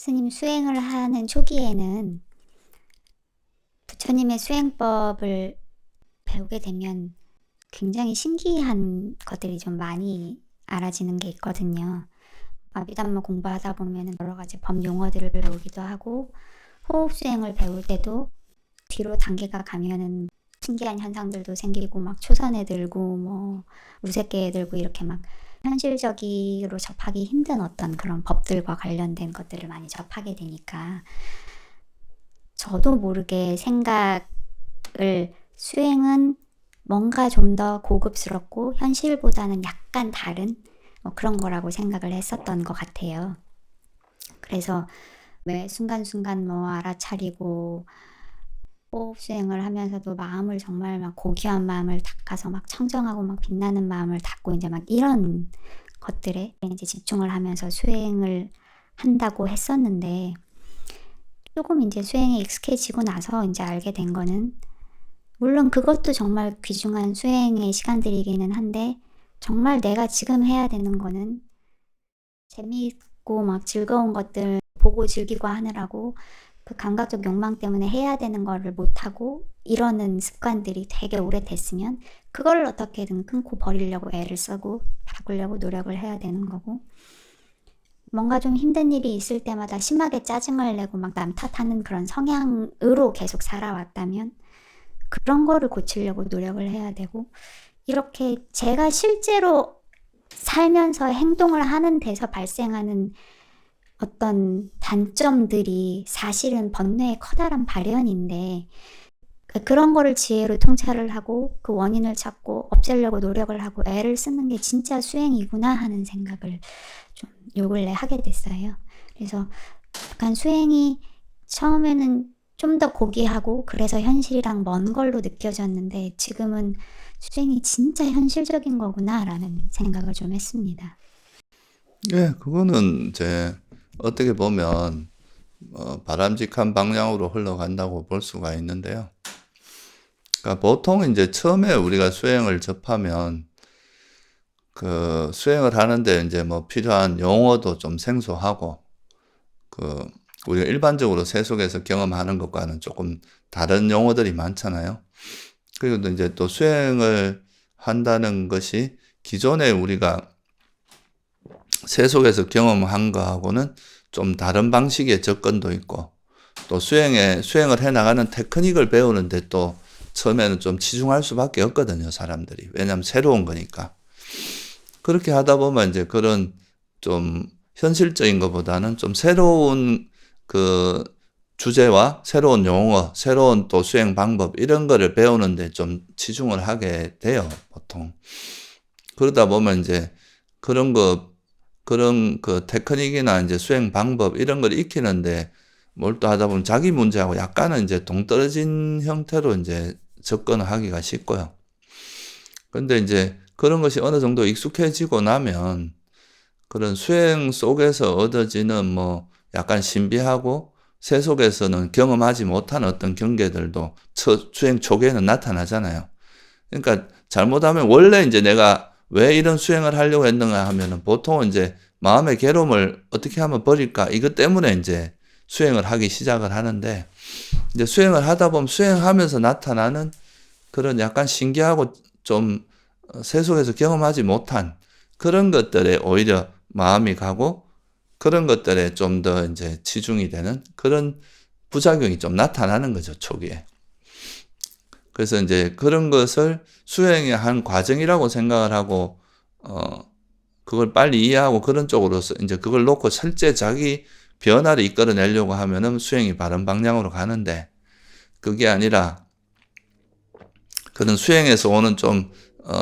스님 수행을 하는 초기에는 부처님의 수행법을 배우게 되면 굉장히 신기한 것들이 좀 많이 알아지는 게 있거든요. 아비담마 공부하다 보면 여러 가지 법 용어들을 배우기도 하고, 호흡 수행을 배울 때도 뒤로 단계가 가면은 신기한 현상들도 생기고, 막 초선에 들고 뭐 우세계에 들고 이렇게 막 현실적으로 접하기 힘든 어떤 그런 법들과 관련된 것들을 많이 접하게 되니까 저도 모르게 생각을, 수행은 뭔가 좀 더 고급스럽고 현실보다는 약간 다른 그런 거라고 생각을 했었던 것 같아요. 그래서 매 순간순간 뭐 알아차리고 호흡 수행을 하면서도 마음을 정말 막 고귀한 마음을 닦아서 막 청정하고 막 빛나는 마음을 닦고 이제 막 이런 것들에 이제 집중을 하면서 수행을 한다고 했었는데, 조금 이제 수행에 익숙해지고 나서 이제 알게 된 거는, 물론 그것도 정말 귀중한 수행의 시간들이기는 한데, 정말 내가 지금 해야 되는 거는 재미있고 막 즐거운 것들 보고 즐기고 하느라고 그 감각적 욕망 때문에 해야 되는 거를 못하고 이러는 습관들이 되게 오래됐으면 그걸 어떻게든 끊고 버리려고 애를 쓰고 바꾸려고 노력을 해야 되는 거고, 뭔가 좀 힘든 일이 있을 때마다 심하게 짜증을 내고 막 남 탓하는 그런 성향으로 계속 살아왔다면 그런 거를 고치려고 노력을 해야 되고, 이렇게 제가 실제로 살면서 행동을 하는 데서 발생하는 어떤 단점들이 사실은 번뇌의 커다란 발현인데, 그런 거를 지혜로 통찰을 하고 그 원인을 찾고 없애려고 노력을 하고 애를 쓰는 게 진짜 수행이구나 하는 생각을 좀 요 근래 하게 됐어요. 그래서 약간 수행이 처음에는 좀 더 고귀하고 그래서 현실이랑 먼 걸로 느껴졌는데, 지금은 수행이 진짜 현실적인 거구나라는 생각을 좀 했습니다. 예, 그거는 이제 어떻게 보면 바람직한 방향으로 흘러간다고 볼 수가 있는데요. 그러니까 보통 이제 처음에 우리가 수행을 접하면 그 수행을 하는데 이제 뭐 필요한 용어도 좀 생소하고, 그 우리가 일반적으로 세속에서 경험하는 것과는 조금 다른 용어들이 많잖아요. 그리고 또 이제 또 수행을 한다는 것이 기존에 우리가 세속에서 경험한 거하고는 좀 다른 방식의 접근도 있고, 또 수행을 해나가는 테크닉을 배우는데 또 처음에는 좀 치중할 수밖에 없거든요, 사람들이. 왜냐하면 새로운 거니까. 그렇게 하다 보면 이제 그런 좀 현실적인 것보다는 좀 새로운 그 주제와 새로운 용어, 새로운 또 수행 방법, 이런 거를 배우는데 좀 치중을 하게 돼요, 보통. 그러다 보면 이제 그런 그 테크닉이나 이제 수행 방법 이런 걸 익히는데 몰두하다 보면 자기 문제하고 약간은 이제 동떨어진 형태로 이제 접근을 하기가 쉽고요. 근데 이제 그런 것이 어느 정도 익숙해지고 나면 그런 수행 속에서 얻어지는 뭐 약간 신비하고 세속에서는 경험하지 못한 어떤 경계들도 수행 초기에는 나타나잖아요. 그러니까 잘못하면 원래 이제 내가 왜 이런 수행을 하려고 했는가 하면은 보통은 이제 마음의 괴로움을 어떻게 하면 버릴까 이것 때문에 이제 수행을 하기 시작을 하는데, 이제 수행을 하다 보면 수행하면서 나타나는 그런 약간 신기하고 좀 세속에서 경험하지 못한 그런 것들에 오히려 마음이 가고, 그런 것들에 좀 더 이제 치중이 되는 그런 부작용이 좀 나타나는 거죠, 초기에. 그래서 이제 그런 것을 수행의 한 과정이라고 생각을 하고, 그걸 빨리 이해하고 그런 쪽으로서 이제 그걸 놓고 실제 자기 변화를 이끌어내려고 하면은 수행이 바른 방향으로 가는데, 그게 아니라 그런 수행에서 오는 좀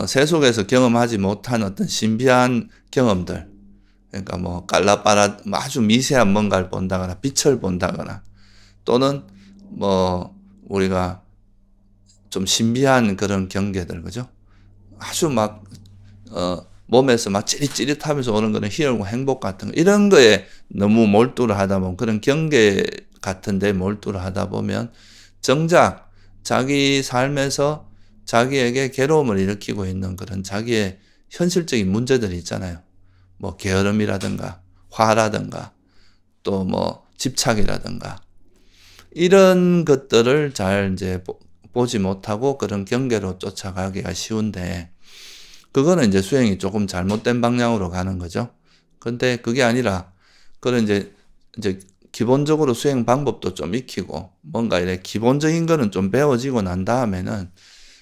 세속에서 경험하지 못한 어떤 신비한 경험들, 그러니까 뭐 깔라빠라 아주 미세한 뭔가를 본다거나 빛을 본다거나, 또는 뭐 우리가 좀 신비한 그런 경계들, 그죠? 아주 막 몸에서 막 찌릿찌릿하면서 오는 거는 희열과 행복 같은 거, 이런 거에 너무 몰두를 하다 보면, 그런 경계 같은 데 몰두를 하다 보면 정작 자기 삶에서 자기에게 괴로움을 일으키고 있는 그런 자기의 현실적인 문제들이 있잖아요. 뭐 게으름이라든가 화라든가 또 뭐 집착이라든가 이런 것들을 잘 이제 보지 못하고 그런 경계로 쫓아가기가 쉬운데 그거는 이제 수행이 조금 잘못된 방향으로 가는 거죠. 근데 그게 아니라 그런 이제 기본적으로 수행 방법도 좀 익히고 뭔가 이렇게 기본적인 거는 좀 배워지고 난 다음에는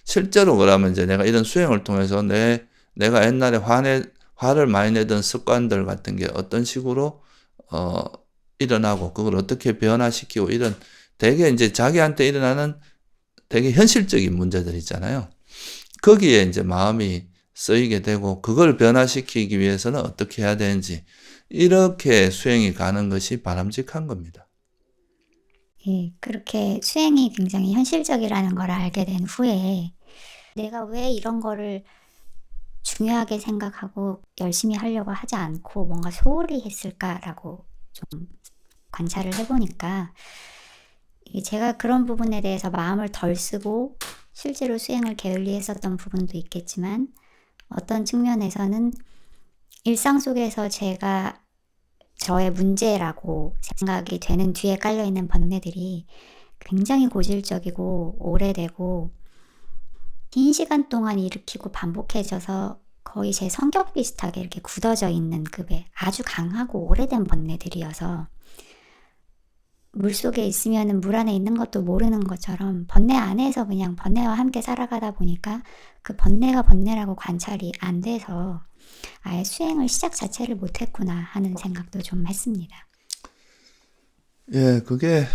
실제로 그러면 이제 내가 이런 수행을 통해서 내가 옛날에 화를 많이 내던 습관들 같은 게 어떤 식으로 일어나고 그걸 어떻게 변화시키고 이런 되게 이제 자기한테 일어나는 되게 현실적인 문제들 있잖아요. 거기에 이제 마음이 쓰이게 되고 그걸 변화시키기 위해서는 어떻게 해야 되는지 이렇게 수행이 가는 것이 바람직한 겁니다. 예, 그렇게 수행이 굉장히 현실적이라는 걸 알게 된 후에 내가 왜 이런 거를 중요하게 생각하고 열심히 하려고 하지 않고 뭔가 소홀히 했을까라고 좀 관찰을 해보니까 제가 그런 부분에 대해서 마음을 덜 쓰고 실제로 수행을 게을리 했었던 부분도 있겠지만 어떤 측면에서는 일상 속에서 제가 저의 문제라고 생각이 되는 뒤에 깔려있는 번뇌들이 굉장히 고질적이고 오래되고 긴 시간 동안 일으키고 반복해져서 거의 제 성격 비슷하게 이렇게 굳어져 있는 급의 아주 강하고 오래된 번뇌들이어서 물속에 있으면 물 안에 있는 것도 모르는 것처럼 번뇌 안에서 그냥 번뇌와 함께 살아가다 보니까 그 번뇌가 번뇌라고 관찰이 안 돼서 아예 수행을 시작 자체를 못했구나 하는 생각도 좀 했습니다. 예, 그게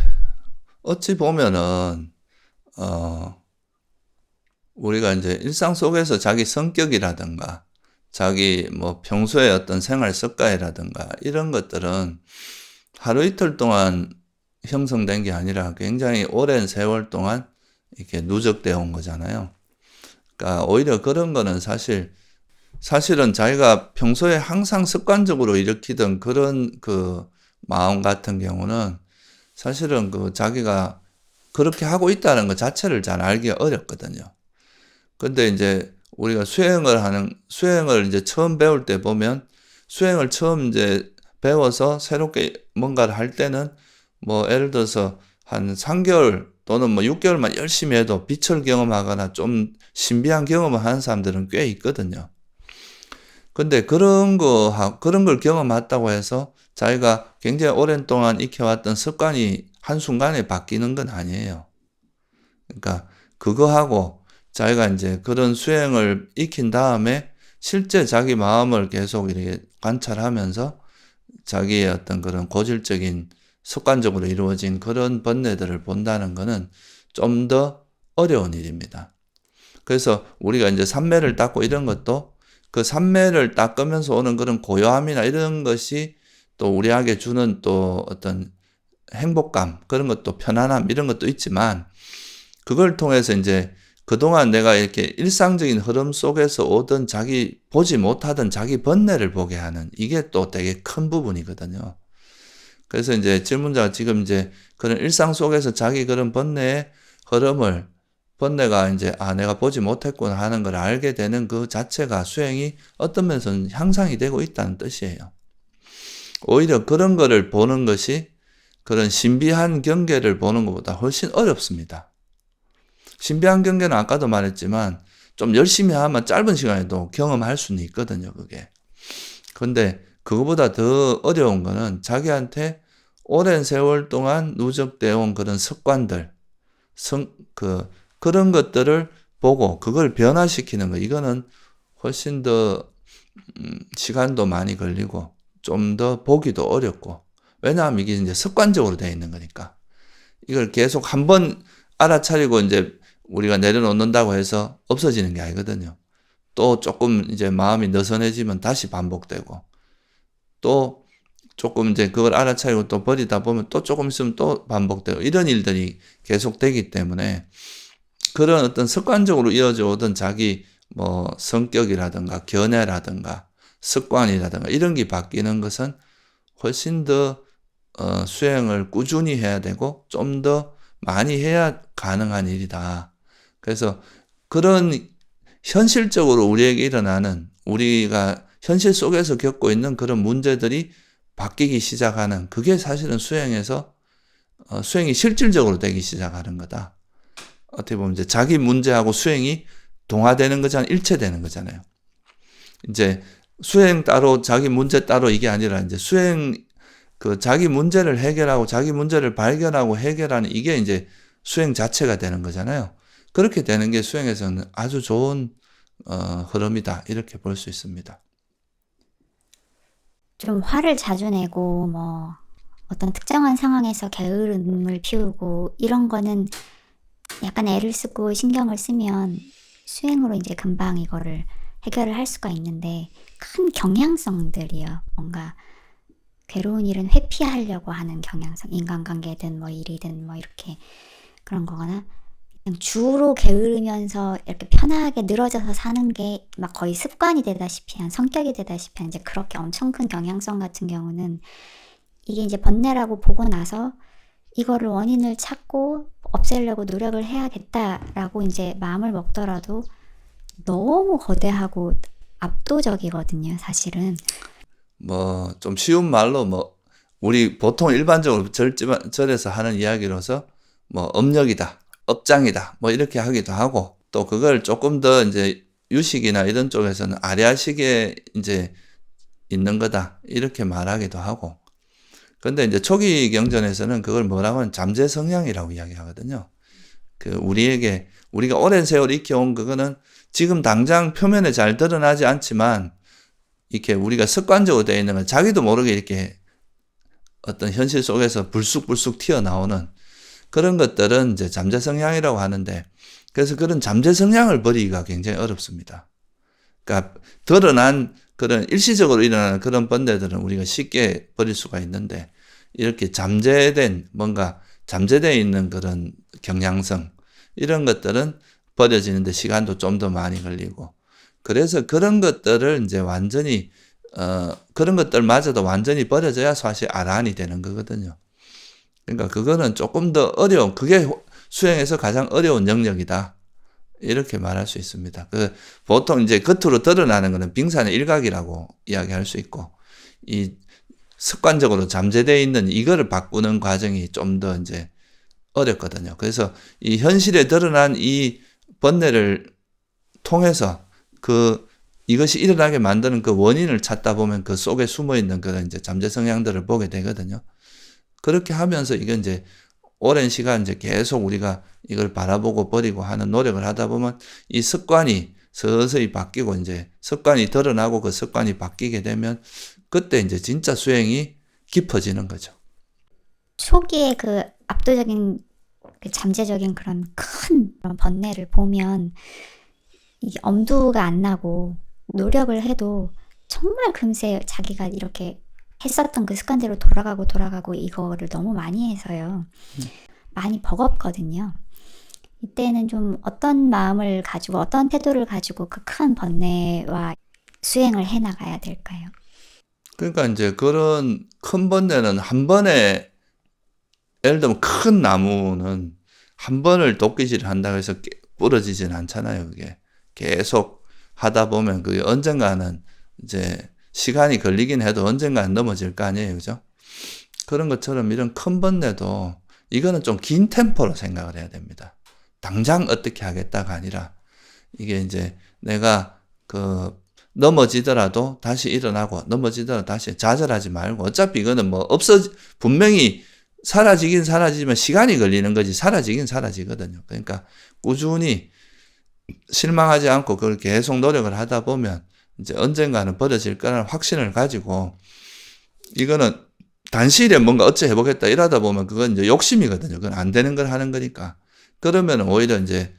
어찌 보면은 우리가 이제 일상 속에서 자기 성격이라든가 자기 뭐 평소에 어떤 생활 습관이라든가 이런 것들은 하루 이틀 동안 형성된 게 아니라 굉장히 오랜 세월 동안 이렇게 누적되어 온 거잖아요. 그러니까 오히려 그런 거는 사실은 자기가 평소에 항상 습관적으로 일으키던 그런 그 마음 같은 경우는 사실은 그 자기가 그렇게 하고 있다는 것 자체를 잘 알기가 어렵거든요. 근데 이제 우리가 수행을 이제 처음 배울 때 보면 수행을 처음 이제 배워서 새롭게 뭔가를 할 때는 뭐 예를 들어서 한 3개월 또는 뭐 6개월만 열심히 해도 빛을 경험하거나 좀 신비한 경험을 하는 사람들은 꽤 있거든요. 근데 그런 걸 경험했다고 해서 자기가 굉장히 오랜 동안 익혀왔던 습관이 한순간에 바뀌는 건 아니에요. 그러니까 그거하고 자기가 이제 그런 수행을 익힌 다음에 실제 자기 마음을 계속 이렇게 관찰하면서 자기의 어떤 그런 고질적인 습관적으로 이루어진 그런 번뇌들을 본다는 것은 좀 더 어려운 일입니다. 그래서 우리가 이제 삼매를 닦고 이런 것도 그 삼매를 닦으면서 오는 그런 고요함이나 이런 것이 또 우리에게 주는 또 어떤 행복감, 그런 것도 편안함, 이런 것도 있지만 그걸 통해서 이제 그동안 내가 이렇게 일상적인 흐름 속에서 오던 보지 못하던 자기 번뇌를 보게 하는 이게 또 되게 큰 부분이거든요. 그래서 이제 질문자가 지금 이제 그런 일상 속에서 자기 그런 번뇌의 흐름을 번뇌가 이제 내가 보지 못했구나 하는 걸 알게 되는 그 자체가 수행이 어떤 면에서는 향상이 되고 있다는 뜻이에요. 오히려 그런 거를 보는 것이 그런 신비한 경계를 보는 것보다 훨씬 어렵습니다. 신비한 경계는 아까도 말했지만 좀 열심히 하면 짧은 시간에도 경험할 수는 있거든요, 그게. 근데 그거보다 더 어려운 거는 자기한테 오랜 세월 동안 누적되어 온 그런 습관들, 그런 것들을 보고 그걸 변화시키는 거. 이거는 훨씬 더 시간도 많이 걸리고 좀 더 보기도 어렵고. 왜냐하면 이게 이제 습관적으로 되어 있는 거니까. 이걸 계속 한번 알아차리고 이제 우리가 내려놓는다고 해서 없어지는 게 아니거든요. 또 조금 이제 마음이 느슨해지면 다시 반복되고 또 조금 이제 그걸 알아차리고 또 버리다 보면 또 조금 있으면 또 반복되고 이런 일들이 계속되기 때문에 그런 어떤 습관적으로 이어져 오던 자기 뭐 성격이라든가 견해라든가 습관이라든가 이런 게 바뀌는 것은 훨씬 더 수행을 꾸준히 해야 되고 좀 더 많이 해야 가능한 일이다. 그래서 그런 현실적으로 우리에게 일어나는 우리가 현실 속에서 겪고 있는 그런 문제들이 바뀌기 시작하는 그게 사실은 수행에서 수행이 실질적으로 되기 시작하는 거다. 어떻게 보면 이제 자기 문제하고 수행이 동화되는 거잖아요. 일체되는 거잖아요. 이제 수행 따로 자기 문제 따로 이게 아니라 이제 수행 그 자기 문제를 해결하고 자기 문제를 발견하고 해결하는 이게 이제 수행 자체가 되는 거잖아요. 그렇게 되는 게 수행에서는 아주 좋은 흐름이다. 이렇게 볼 수 있습니다. 좀 화를 자주 내고 뭐 어떤 특정한 상황에서 게으름을 피우고 이런 거는 약간 애를 쓰고 신경을 쓰면 수행으로 이제 금방 이거를 해결을 할 수가 있는데 큰 경향성들이요. 뭔가 괴로운 일은 회피하려고 하는 경향성, 인간관계든 뭐 일이든 뭐 이렇게 그런 거거나 그냥 주로 게으르면서 이렇게 편하게 늘어져서 사는 게 막 거의 습관이 되다시피 한 성격이 되다시피 한 이제 그렇게 엄청 큰 경향성 같은 경우는 이게 이제 번뇌라고 보고 나서 이거를 원인을 찾고 없애려고 노력을 해야겠다라고 이제 마음을 먹더라도 너무 거대하고 압도적이거든요, 사실은. 뭐 좀 쉬운 말로 뭐 우리 보통 일반적으로 절에서 하는 이야기로서 뭐 업력이다, 업장이다, 뭐 이렇게 하기도 하고 또 그걸 조금 더 이제 유식이나 이런 쪽에서는 아래아식에 이제 있는 거다 이렇게 말하기도 하고. 근데 이제 초기 경전에서는 그걸 뭐라고 하면 잠재 성향이라고 이야기하거든요. 그 우리가 오랜 세월 익혀온 그거는 지금 당장 표면에 잘 드러나지 않지만 이렇게 우리가 습관적으로 되어 있는 건 자기도 모르게 이렇게 어떤 현실 속에서 불쑥불쑥 튀어나오는 그런 것들은 이제 잠재 성향이라고 하는데 그래서 그런 잠재 성향을 버리기가 굉장히 어렵습니다. 그러니까 드러난 그런 일시적으로 일어나는 그런 번뇌들은 우리가 쉽게 버릴 수가 있는데 이렇게 잠재된 뭔가 잠재되어 있는 그런 경향성 이런 것들은 버려지는데 시간도 좀 더 많이 걸리고 그래서 그런 것들을 이제 완전히 그런 것들마저도 완전히 버려져야 사실 아라한이 되는 거거든요. 그러니까 그거는 조금 더 어려운 그게 수행에서 가장 어려운 영역이다. 이렇게 말할 수 있습니다. 보통 이제 겉으로 드러나는 것은 빙산의 일각이라고 이야기할 수 있고, 이 습관적으로 잠재되어 있는 이거를 바꾸는 과정이 좀 더 이제 어렵거든요. 그래서 이 현실에 드러난 이 번뇌를 통해서 이것이 일어나게 만드는 그 원인을 찾다 보면 그 속에 숨어 있는 그런 이제 잠재 성향들을 보게 되거든요. 그렇게 하면서 이건 이제 오랜 시간 이제 계속 우리가 이걸 바라보고 버리고 하는 노력을 하다 보면 이 습관이 서서히 바뀌고 이제 습관이 드러나고 그 습관이 바뀌게 되면 그때 이제 진짜 수행이 깊어지는 거죠. 초기에 그 압도적인 그 잠재적인 그런 큰 그런 번뇌를 보면 이게 엄두가 안 나고 노력을 해도 정말 금세 자기가 이렇게 했었던 그 습관대로 돌아가고 이거를 너무 많이 해서요. 많이 버겁거든요. 이때는 좀 어떤 마음을 가지고 어떤 태도를 가지고 그 큰 번뇌와 수행을 해나가야 될까요? 그러니까 이제 그런 큰 번뇌는 한 번에 예를 들면 큰 나무는 한 번을 도끼질을 한다고 해서 부러지진 않잖아요. 그게 계속 하다 보면 그게 언젠가는 이제 시간이 걸리긴 해도 언젠가는 넘어질 거 아니에요. 그죠? 그런 것처럼 이런 큰 번뇌도 이거는 좀 긴 템포로 생각을 해야 됩니다. 당장 어떻게 하겠다가 아니라 이게 이제 내가 넘어지더라도 다시 일어나고 넘어지더라도 다시 좌절하지 말고 어차피 이거는 뭐 분명히 사라지긴 사라지지만 시간이 걸리는 거지 사라지긴 사라지거든요. 그러니까 꾸준히 실망하지 않고 그걸 계속 노력을 하다 보면 이제 언젠가는 버려질 거라는 확신을 가지고 이거는 단시일에 뭔가 어째 해보겠다 이러다 보면 그건 이제 욕심이거든요. 그건 안 되는 걸 하는 거니까. 그러면 오히려 이제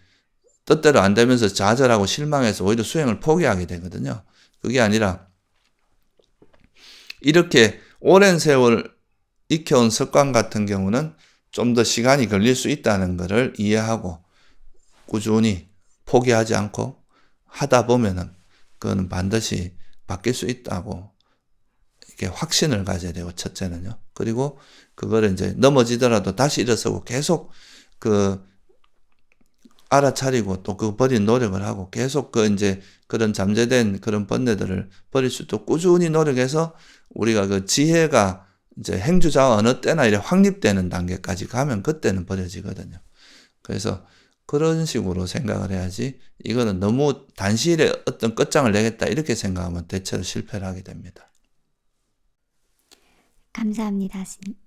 뜻대로 안 되면서 좌절하고 실망해서 오히려 수행을 포기하게 되거든요. 그게 아니라 이렇게 오랜 세월 익혀온 습관 같은 경우는 좀 더 시간이 걸릴 수 있다는 것을 이해하고 꾸준히 포기하지 않고 하다 보면은 그거는 반드시 바뀔 수 있다고 이렇게 확신을 가져야 되고 첫째는요. 그리고 그거를 이제 넘어지더라도 다시 일어서고 계속 알아차리고 또 그 버린 노력을 하고 계속 그 이제 그런 잠재된 그런 번뇌들을 버릴 수 있도록 꾸준히 노력해서 우리가 그 지혜가 이제 행주자와 어느 때나 이래 확립되는 단계까지 가면 그때는 버려지거든요. 그래서 그런 식으로 생각을 해야지 이거는 너무 단시일에 어떤 끝장을 내겠다 이렇게 생각하면 대체로 실패를 하게 됩니다. 감사합니다, 스님.